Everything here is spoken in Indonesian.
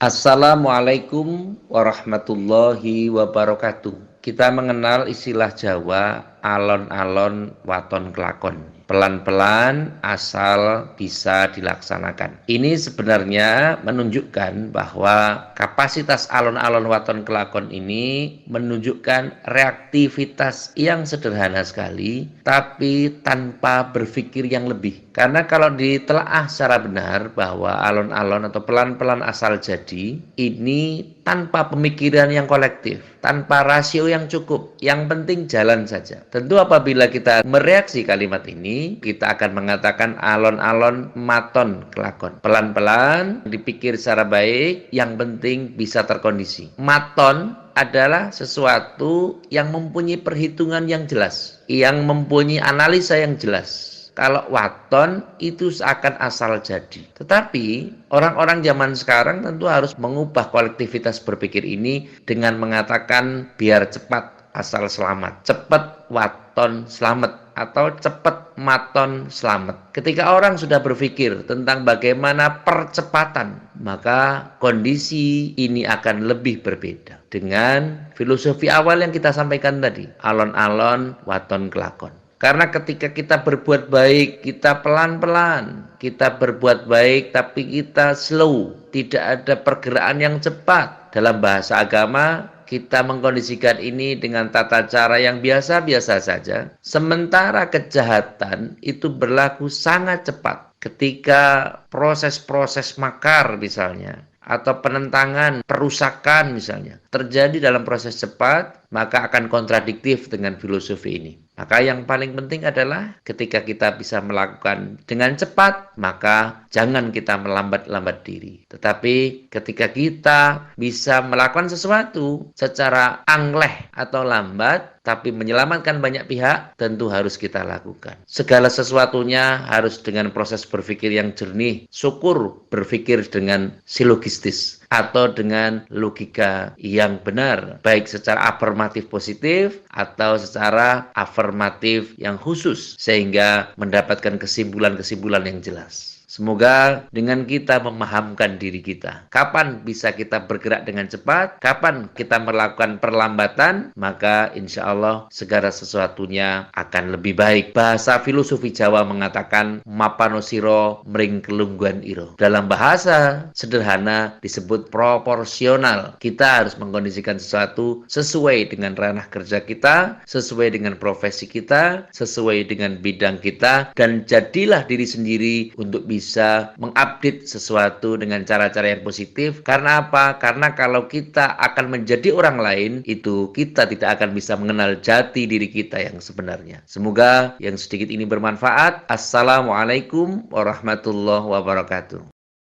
Assalamualaikum warahmatullahi wabarakatuh. Kita mengenal istilah Jawa alon-alon waton kelakon. Pelan-pelan asal bisa dilaksanakan. Ini sebenarnya menunjukkan bahwa kapasitas alon-alon waton kelakon ini menunjukkan reaktivitas yang sederhana sekali, tapi tanpa berpikir yang lebih. Karena kalau ditelaah secara benar bahwa alon-alon atau pelan-pelan asal jadi, ini tanpa pemikiran yang kolektif, tanpa rasio yang cukup, yang penting jalan saja. Tentu apabila kita mereaksi kalimat ini, kita akan mengatakan alon-alon maton kelakon. Pelan-pelan, dipikir secara baik, yang penting bisa terkondisi. Maton adalah sesuatu yang mempunyai perhitungan yang jelas, yang mempunyai analisa yang jelas. Kalau waton itu seakan asal jadi. Tetapi orang-orang zaman sekarang tentu harus mengubah kolektivitas berpikir ini dengan mengatakan biar cepat asal selamat. Cepat waton selamat atau cepat maton selamat. Ketika orang sudah berpikir tentang bagaimana percepatan, maka kondisi ini akan lebih berbeda dengan filosofi awal yang kita sampaikan tadi, alon-alon waton kelakon. Karena ketika kita berbuat baik, kita pelan-pelan. Kita berbuat baik tapi kita slow. Tidak ada pergerakan yang cepat. Dalam bahasa agama, kita mengkondisikan ini dengan tata cara yang biasa-biasa saja. Sementara kejahatan itu berlaku sangat cepat. Ketika proses-proses makar misalnya, atau penentangan, perusakan misalnya, terjadi dalam proses cepat, maka akan kontradiktif dengan filosofi ini. Maka yang paling penting adalah ketika kita bisa melakukan dengan cepat, maka jangan kita melambat-lambat diri. Tetapi ketika kita bisa melakukan sesuatu secara angleh atau lambat, tapi menyelamatkan banyak pihak, tentu harus kita lakukan. Segala sesuatunya harus dengan proses berpikir yang jernih. Syukur berpikir dengan silogistis atau dengan logika yang benar, baik secara afirmatif positif atau secara afirmatif yang khusus, sehingga mendapatkan kesimpulan-kesimpulan yang jelas. Semoga dengan kita memahamkan diri kita, kapan bisa kita bergerak dengan cepat, kapan kita melakukan perlambatan, maka insya Allah segala sesuatunya akan lebih baik. Bahasa filosofi Jawa mengatakan mapanosiro mring kelungguan iro. Dalam bahasa sederhana disebut proporsional. Kita harus mengkondisikan sesuatu sesuai dengan ranah kerja kita, sesuai dengan profesi kita, sesuai dengan bidang kita, dan jadilah diri sendiri untuk bisa mengupdate sesuatu dengan cara-cara yang positif. Karena apa? Karena kalau kita akan menjadi orang lain, itu kita tidak akan bisa mengenal jati diri kita yang sebenarnya. Semoga yang sedikit ini bermanfaat. Assalamualaikum warahmatullahi wabarakatuh.